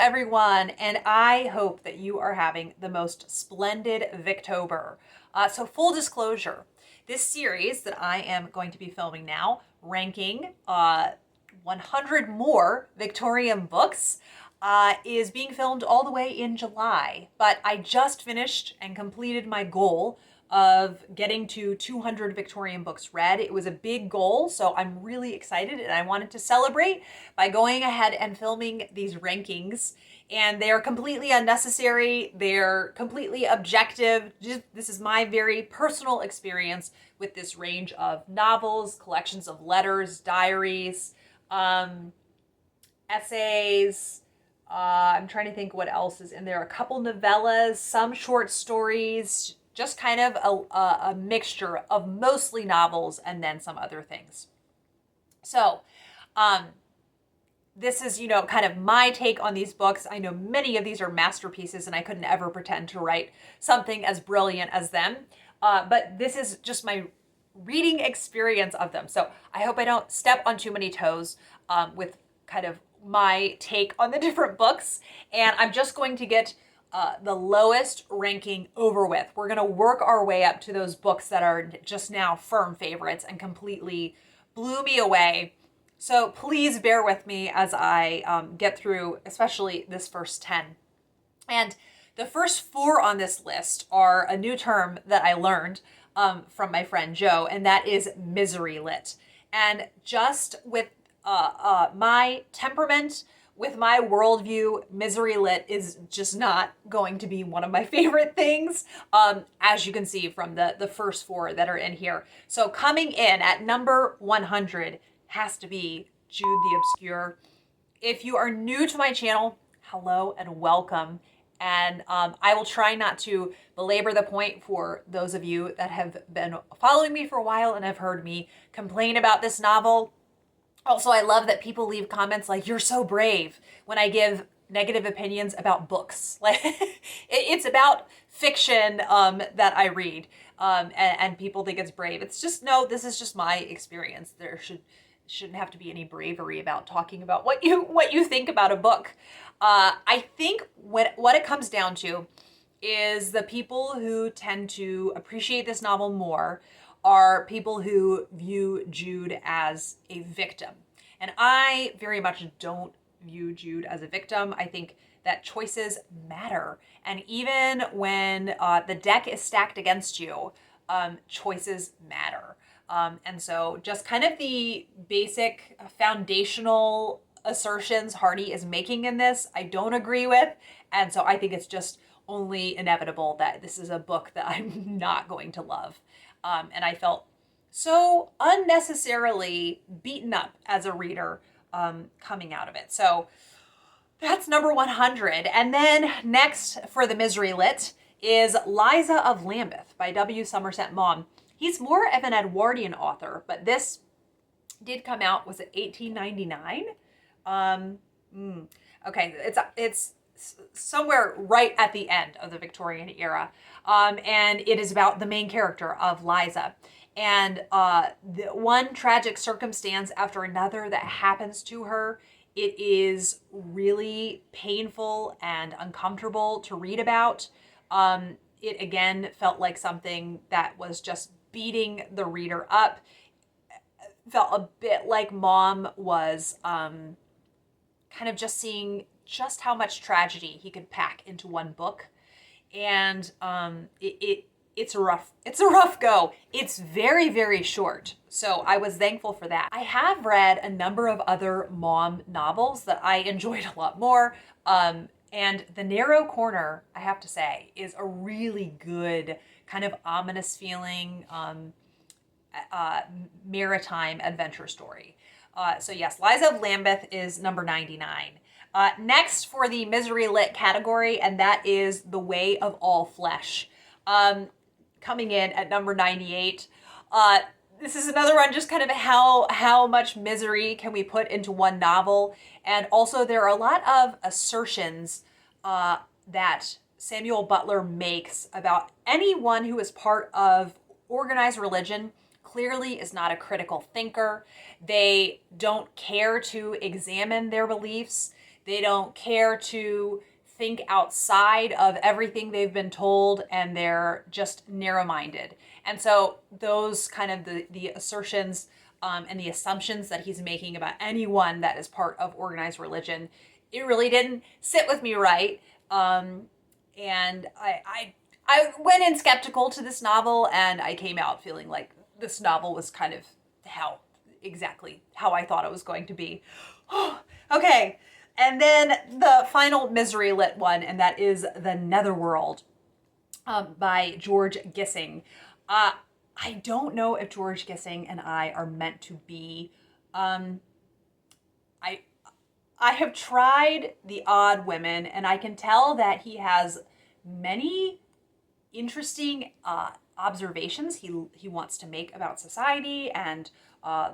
everyone, and I hope that you are having the most splendid Victober. So full disclosure, this series that I am going to be filming now, ranking 100 more Victorian books, is being filmed all the way in July. But I just finished and completed my goal of getting to 200 Victorian books read. It was a big goal, so I'm really excited, and I wanted to celebrate by going ahead and filming these rankings. And they are completely unnecessary. They're completely objective. This is my very personal experience with this range of novels, collections of letters, diaries, essays. I'm trying to think what else is in there. A couple novellas, some short stories, just kind of a mixture of mostly novels and then some other things. So, this is, kind of my take on these books. I know many of these are masterpieces and I couldn't ever pretend to write something as brilliant as them. But this is just my reading experience of them. So I hope I don't step on too many toes with kind of my take on the different books. And I'm just going to get the lowest ranking over with. We're going to work our way up to those books that are just now firm favorites and completely blew me away. So please bear with me as I get through, especially this first 10. And the first 4 on this list are a new term that I learned from my friend Joe, and that is misery lit. And just with my temperament, with my worldview, misery lit is just not going to be one of my favorite things, as you can see from the first 4 that are in here. So coming in at number 100 has to be Jude the Obscure. If you are new to my channel, hello and welcome. And I will try not to belabor the point for those of you that have been following me for a while and have heard me complain about this novel. Also, I love that people leave comments like, "You're so brave," when I give negative opinions about books. Like, it's about fiction that I read, and people think it's brave. It's just, no, this is just my experience. There shouldn't have to be any bravery about talking about what you think about a book. I think what it comes down to is the people who tend to appreciate this novel more are people who view Jude as a victim. And I very much don't view Jude as a victim. I think that choices matter. And even when the deck is stacked against you, choices matter. And so just kind of the basic foundational assertions Hardy is making in this, I don't agree with. And so I think it's just only inevitable that this is a book that I'm not going to love. And I felt so unnecessarily beaten up as a reader coming out of it. So that's number 100. And then next for the misery lit is Liza of Lambeth by W. Somerset Maugham. He's more of an Edwardian author, but this did come out, was it 1899? Okay, it's somewhere right at the end of the Victorian era. And it is about the main character of Liza. And the one tragic circumstance after another that happens to her, it is really painful and uncomfortable to read about. It again felt like something that was just beating the reader up. Felt a bit like Maugham was kind of just seeing just how much tragedy he could pack into one book. And it's a rough go. It's very, very short. So I was thankful for that. I have read a number of other Maugham novels that I enjoyed a lot more. And The Narrow Corner, I have to say, is a really good kind of ominous feeling maritime adventure story. So yes, Liza of Lambeth is number 99. Next for the misery lit category, and that is The Way of All Flesh. Coming in at number 98. This is another one, just kind of how much misery can we put into one novel. And also there are a lot of assertions that Samuel Butler makes about anyone who is part of organized religion. Clearly is not a critical thinker. They don't care to examine their beliefs. They don't care to think outside of everything they've been told, and they're just narrow-minded. And so those kind of the assertions and the assumptions that he's making about anyone that is part of organized religion, it really didn't sit with me right. And I went in skeptical to this novel, and I came out feeling like this novel was kind of exactly how I thought it was going to be. Okay. And then the final misery lit one, and that is The Netherworld by George Gissing. I don't know if George Gissing and I are meant to be. I have tried The Odd Women, and I can tell that he has many interesting observations he wants to make about society and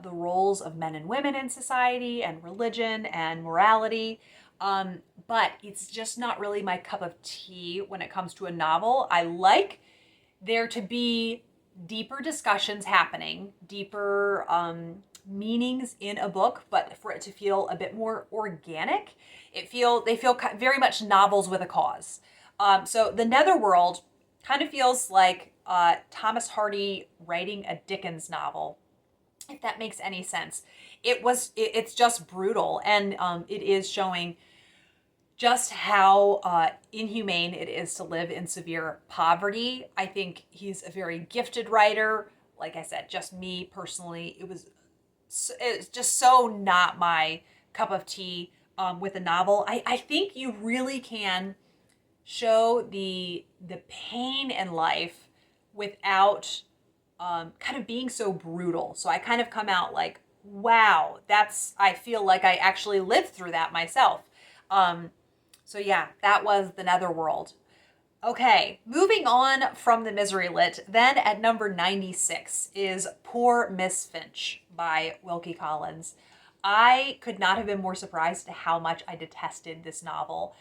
the roles of men and women in society and religion and morality. But it's just not really my cup of tea when it comes to a novel. I like there to be deeper discussions happening, deeper meanings in a book, but for it to feel a bit more organic. They feel very much novels with a cause. So The Netherworld kind of feels like Thomas Hardy writing a Dickens novel, if that makes any sense. It's just brutal, and it is showing just how inhumane it is to live in severe poverty. I think he's a very gifted writer. Like I said, just me personally, it's just so not my cup of tea with a novel. I think you really can show the pain in life without kind of being so brutal. So I kind of come out like, wow, I feel like I actually lived through that myself. So yeah, that was The Netherworld. Okay, moving on from the misery lit, then at number 96 is Poor Miss Finch by Wilkie Collins. I could not have been more surprised at how much I detested this novel.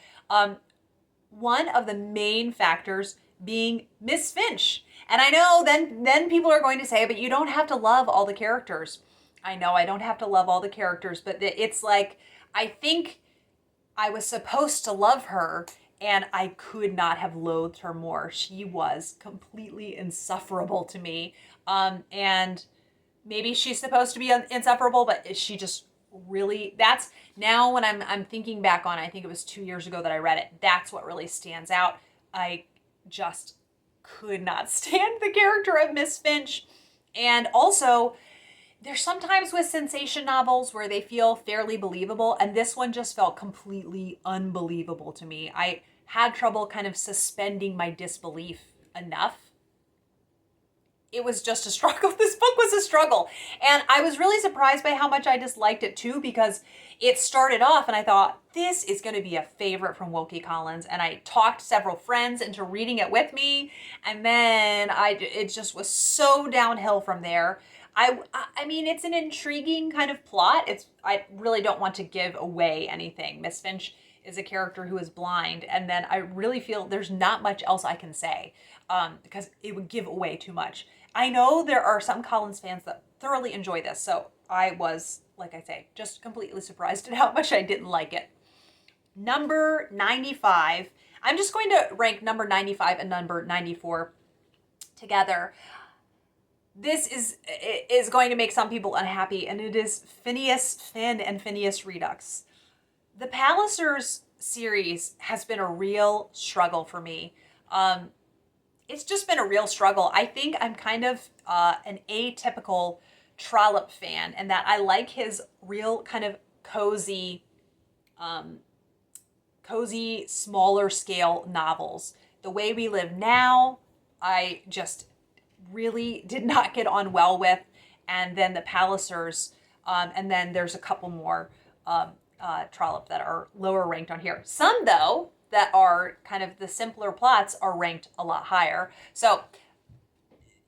One of the main factors being Miss Finch. And I know then people are going to say, but you don't have to love all the characters. I know I don't have to love all the characters, but it's like, I think I was supposed to love her, and I could not have loathed her more. She was completely insufferable to me. And maybe she's supposed to be insufferable, but she just really, that's now when I'm thinking back on it, I think it was 2 years ago that I read it. That's what really stands out. I just could not stand the character of Miss Finch. And also, there's sometimes with sensation novels where they feel fairly believable, and this one just felt completely unbelievable to me. I had trouble kind of suspending my disbelief enough. It was just a struggle. This book was a struggle. And I was really surprised by how much I disliked it too, because it started off and I thought, this is going to be a favorite from Wilkie Collins. And I talked several friends into reading it with me. And then it just was so downhill from there. I mean, it's an intriguing kind of plot. I really don't want to give away anything. Miss Finch is a character who is blind, and then I really feel there's not much else I can say because it would give away too much. I know there are some Collins fans that thoroughly enjoy this, so I was, like I say, just completely surprised at how much I didn't like it. Number 95. I'm just going to rank number 95 and number 94 together. This is going to make some people unhappy, and it is Phineas, Finn, and Phineas Redux. The Pallisers series has been a real struggle for me. It's just been a real struggle. I think I'm kind of an atypical Trollope fan, and that I like his real kind of cozy, smaller scale novels. The Way We Live Now, I just really did not get on well with, and then the Pallisers, and then there's a couple more Trollope that are lower ranked on here. Some, though, that are kind of the simpler plots are ranked a lot higher. So,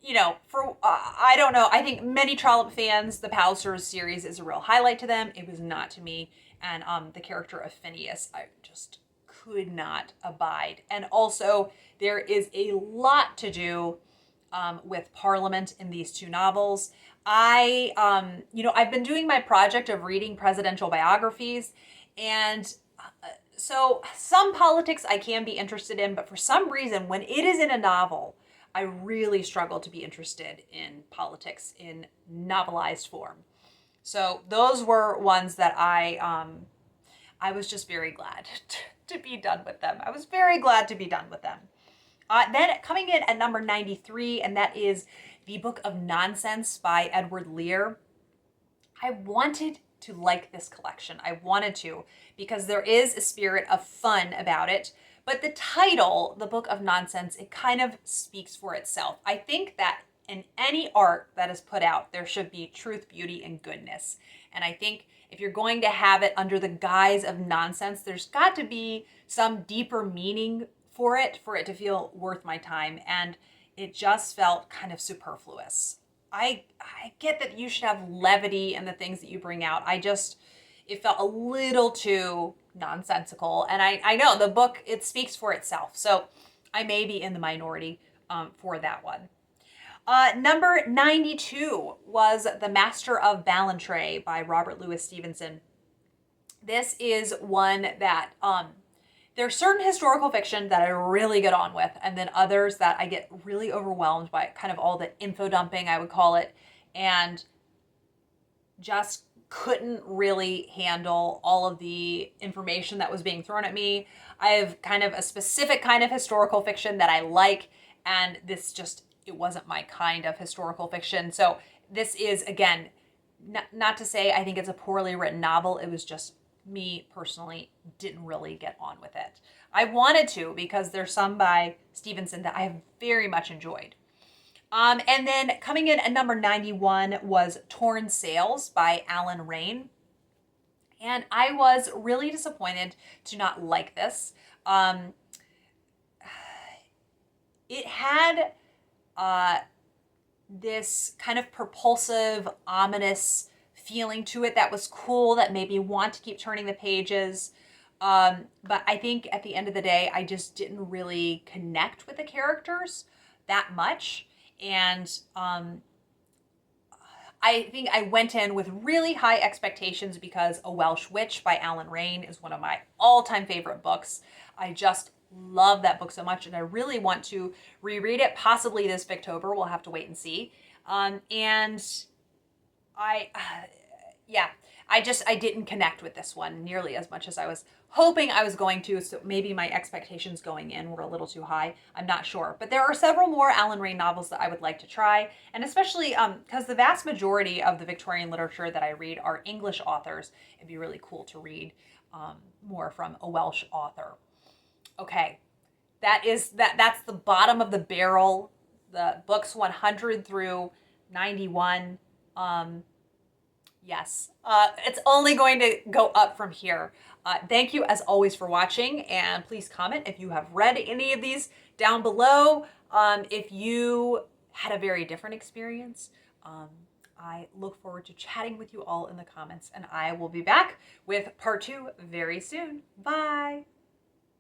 you know, I don't know. I think many Trollope fans, the Pallisers series is a real highlight to them. It was not to me. And the character of Phineas, I just could not abide. And also, there is a lot to do with Parliament in these two novels. I've been doing my project of reading presidential biographies, and So some politics I can be interested in, but for some reason, when it is in a novel, I really struggle to be interested in politics in novelized form. So those were ones that I was just very glad to be done with them. I was very glad to be done with them. Then coming in at number 93, and that is The Book of Nonsense by Edward Lear. I wanted to like this collection. I wanted to, because there is a spirit of fun about it. But the title, The Book of Nonsense, it kind of speaks for itself. I think that in any art that is put out, there should be truth, beauty, and goodness. And I think if you're going to have it under the guise of nonsense, there's got to be some deeper meaning for it to feel worth my time. And it just felt kind of superfluous. I get that you should have levity in the things that you bring out. It felt a little too nonsensical. And I know the book, it speaks for itself. So I may be in the minority for that one. Number 92 was The Master of Ballantrae by Robert Louis Stevenson. This is one that there's certain historical fiction that I really get on with, and then others that I get really overwhelmed by kind of all the info dumping, I would call it, and just couldn't really handle all of the information that was being thrown at me. I have kind of a specific kind of historical fiction that I like, and this just, it wasn't my kind of historical fiction. So this is, again, not to say I think it's a poorly written novel. It was just me personally didn't really get on with it. I wanted to, because there's some by Stevenson that I have very much enjoyed. And then coming in at number 91 was Torn Sails by Alan Raine. And I was really disappointed to not like this. It had this kind of propulsive, ominous feeling to it that was cool, that made me want to keep turning the pages. But I think at the end of the day, I just didn't really connect with the characters that much. And I think I went in with really high expectations because A Welsh Witch by Alan Raine is one of my all-time favorite books. I just love that book so much, and I really want to reread it, possibly this Victober. We'll have to wait and see. And I didn't connect with this one nearly as much as I was hoping I was going to, so maybe my expectations going in were a little too high. I'm not sure. But there are several more Alan Raine novels that I would like to try, and especially because the vast majority of the Victorian literature that I read are English authors. It'd be really cool to read more from a Welsh author. Okay, that's the bottom of the barrel, the books 100 through 91. Yes, it's only going to go up from here. Thank you as always for watching, and please comment if you have read any of these down below. If you had a very different experience, I look forward to chatting with you all in the comments, and I will be back with part 2 very soon. Bye.